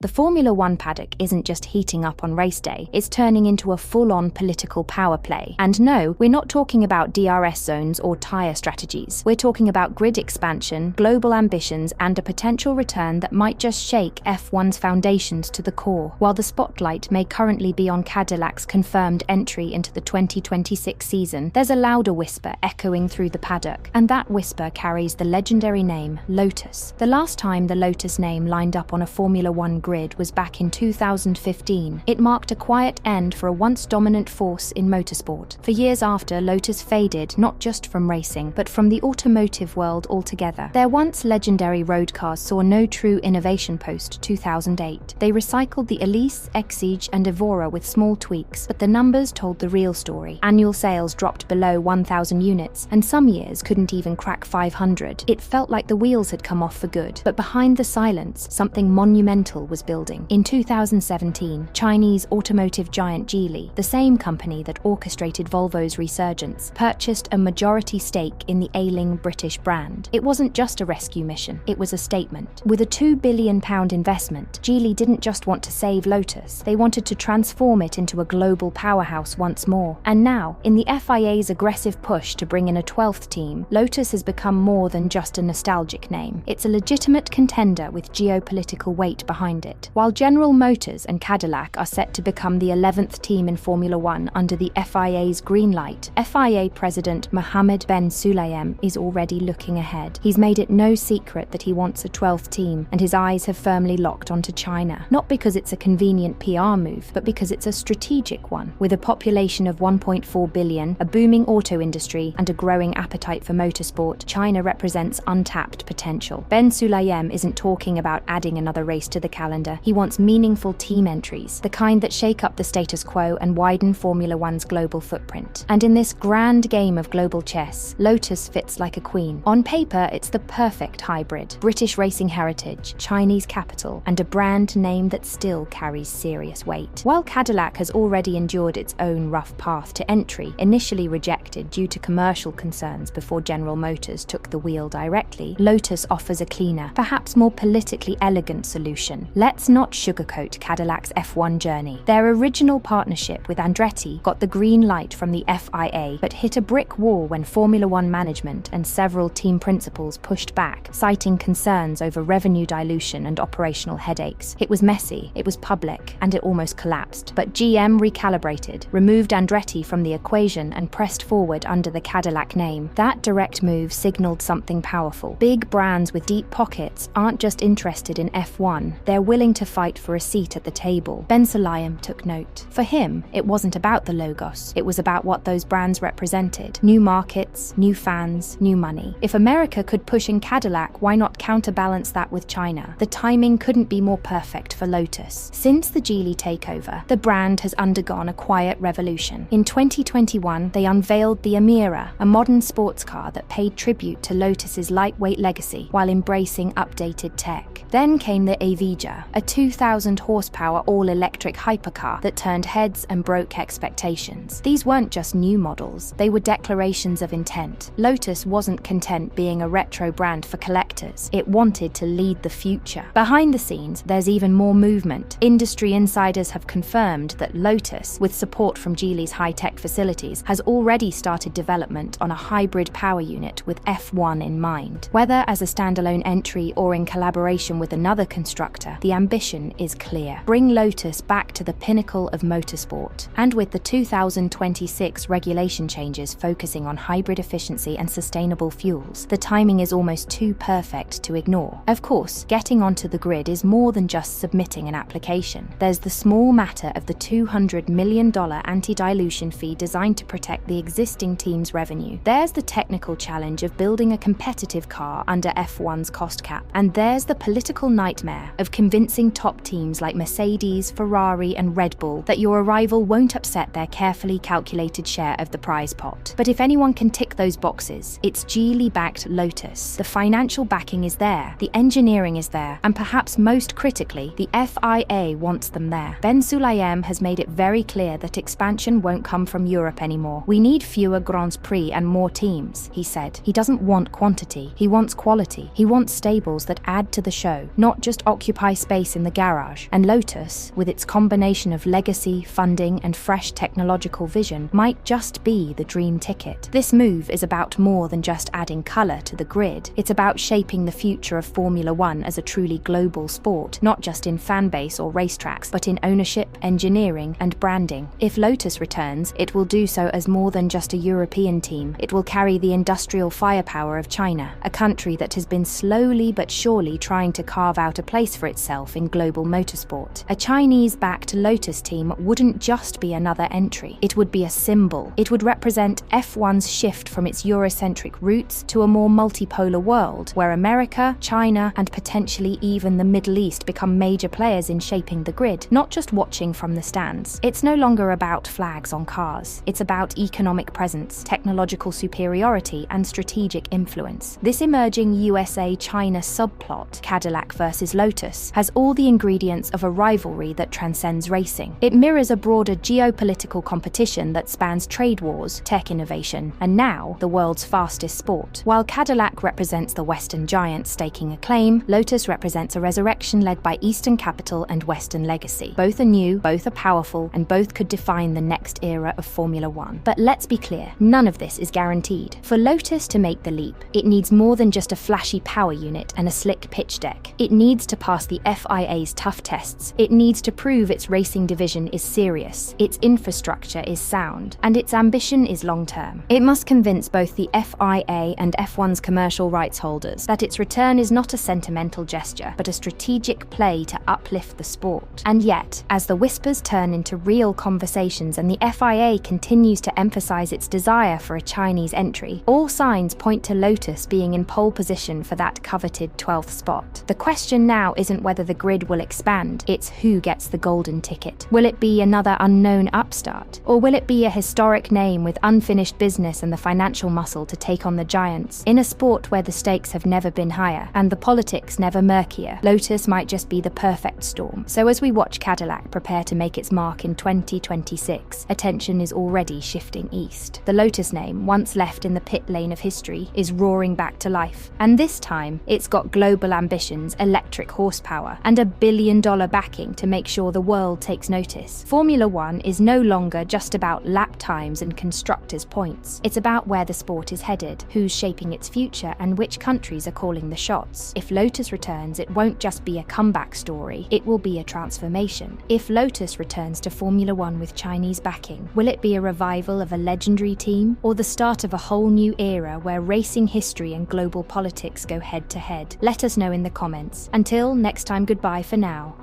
The Formula One paddock isn't just heating up on race day, it's turning into a full-on political power play. And no, we're not talking about DRS zones or tyre strategies. We're talking about grid expansion, global ambitions, and a potential return that might just shake F1's foundations to the core. While the spotlight may currently be on Cadillac's confirmed entry into the 2026 season, there's a louder whisper echoing through the paddock, and that whisper carries the legendary name Lotus. The last time the Lotus name lined up on a Formula One grid was back in 2015. It marked a quiet end for a once dominant force in motorsport. For years after, Lotus faded not just from racing, but from the automotive world altogether. Their once legendary road cars saw no true innovation post-2008. They recycled the Elise, Exige, and Evora with small tweaks, but the numbers told the real story. Annual sales dropped below 1,000 units, and some years couldn't even crack 500. It felt like the wheels had come off for good. But behind the silence, something monumental was building. In 2017, Chinese automotive giant Geely, the same company that orchestrated Volvo's resurgence, purchased a majority stake in the ailing British brand. It wasn't just a rescue mission, it was a statement. With a £2 billion investment, Geely didn't just want to save Lotus, they wanted to transform it into a global powerhouse once more. And now, in the FIA's aggressive push to bring in a 12th team, Lotus has become more than just a nostalgic name. It's a legitimate contender with geopolitical weight behind it. While General Motors and Cadillac are set to become the 11th team in Formula One under the FIA's green light, FIA President Mohammed Ben Sulayem is already looking ahead. He's made it no secret that he wants a 12th team, and his eyes have firmly locked onto China. Not because it's a convenient PR move, but because it's a strategic one. With a population of 1.4 billion, a booming auto industry, and a growing appetite for motorsport, China represents untapped potential. Ben Sulayem isn't talking about adding another race to the calendar. He wants meaningful team entries, the kind that shake up the status quo and widen Formula One's global footprint. And in this grand game of global chess, Lotus fits like a queen. On paper, it's the perfect hybrid. British racing heritage, Chinese capital, and a brand name that still carries serious weight. While Cadillac has already endured its own rough path to entry, initially rejected due to commercial concerns before General Motors took the wheel directly, Lotus offers a cleaner, perhaps more politically elegant solution. Let's not sugarcoat Cadillac's F1 journey. Their original partnership with Andretti got the green light from the FIA, but hit a brick wall when Formula One management and several team principals pushed back, citing concerns over revenue dilution and operational headaches. It was messy, it was public, and it almost collapsed. But GM recalibrated, removed Andretti from the equation, and pressed forward under the Cadillac name. That direct move signaled something powerful. Big brands with deep pockets aren't just interested in F1, they're willing to fight for a seat at the table. Ben Sulayem took note. For him, it wasn't about the logos, it was about what those brands represented. New markets, new fans, new money. If America could push in Cadillac, why not counterbalance that with China? The timing couldn't be more perfect for Lotus. Since the Geely takeover, the brand has undergone a quiet revolution. In 2021, they unveiled the Emira, a modern sports car that paid tribute to Lotus's lightweight legacy while embracing updated tech. Then came the Evija, a 2,000 horsepower all-electric hypercar that turned heads and broke expectations. These weren't just new models, they were declarations of intent. Lotus wasn't content being a retro brand for collectors, it wanted to lead the future. Behind the scenes, there's even more movement. Industry insiders have confirmed that Lotus, with support from Geely's high-tech facilities, has already started development on a hybrid power unit with F1 in mind. Whether as a standalone entry or in collaboration with another constructor, the ambition is clear. Bring Lotus back to the pinnacle of motorsport. And with the 2026 regulation changes focusing on hybrid efficiency and sustainable fuels, the timing is almost too perfect to ignore. Of course, getting onto the grid is more than just submitting an application. There's the small matter of the $200 million anti-dilution fee designed to protect the existing team's revenue. There's the technical challenge of building a competitive car under F1's cost cap. And there's the political nightmare of convincing top teams like Mercedes, Ferrari, and Red Bull that your arrival won't upset their carefully calculated share of the prize pot. But if anyone can tick those boxes, it's Geely-backed Lotus. The financial backing is there, the engineering is there, and perhaps most critically, the FIA wants them there. Ben Sulayem has made it very clear that expansion won't come from Europe anymore. We need fewer Grands Prix and more teams, he said. He doesn't want quantity, he wants quality. He wants stables that add to the show, not just occupy space space in the garage, and Lotus, with its combination of legacy, funding, and fresh technological vision, might just be the dream ticket. This move is about more than just adding colour to the grid. It's about shaping the future of Formula One as a truly global sport, not just in fan base or racetracks, but in ownership, engineering, and branding. If Lotus returns, it will do so as more than just a European team. It will carry the industrial firepower of China, a country that has been slowly but surely trying to carve out a place for itself in global motorsport. A Chinese-backed Lotus team wouldn't just be another entry. It would be a symbol. It would represent F1's shift from its Eurocentric roots to a more multipolar world, where America, China, and potentially even the Middle East become major players in shaping the grid, not just watching from the stands. It's no longer about flags on cars. It's about economic presence, technological superiority, and strategic influence. This emerging USA-China subplot, Cadillac versus Lotus, has all the ingredients of a rivalry that transcends racing. It mirrors a broader geopolitical competition that spans trade wars, tech innovation, and now the world's fastest sport. While Cadillac represents the Western giant staking a claim, Lotus represents a resurrection led by Eastern capital and Western legacy. Both are new, both are powerful, and both could define the next era of Formula One. But let's be clear, none of this is guaranteed. For Lotus to make the leap, it needs more than just a flashy power unit and a slick pitch deck. It needs to pass the FIA's tough tests. It needs to prove its racing division is serious, its infrastructure is sound, and its ambition is long-term. It must convince both the FIA and F1's commercial rights holders that its return is not a sentimental gesture, but a strategic play to uplift the sport. And yet, as the whispers turn into real conversations and the FIA continues to emphasize its desire for a Chinese entry, all signs point to Lotus being in pole position for that coveted 12th spot. The question now isn't whether the grid will expand, it's who gets the golden ticket. Will it be another unknown upstart? Or will it be a historic name with unfinished business and the financial muscle to take on the giants? In a sport where the stakes have never been higher and the politics never murkier, Lotus might just be the perfect storm. So as we watch Cadillac prepare to make its mark in 2026, attention is already shifting east. The Lotus name, once left in the pit lane of history, is roaring back to life. And this time, it's got global ambitions, electric horsepower, and $1 billion backing to make sure the world takes notice. Formula One is no longer just about lap times and constructors' points. It's about where the sport is headed, who's shaping its future, and which countries are calling the shots. If Lotus returns, it won't just be a comeback story, it will be a transformation. If Lotus returns to Formula One with Chinese backing, will it be a revival of a legendary team, or the start of a whole new era where racing history and global politics go head to head? Let us know in the comments. Until next time, goodbye for now.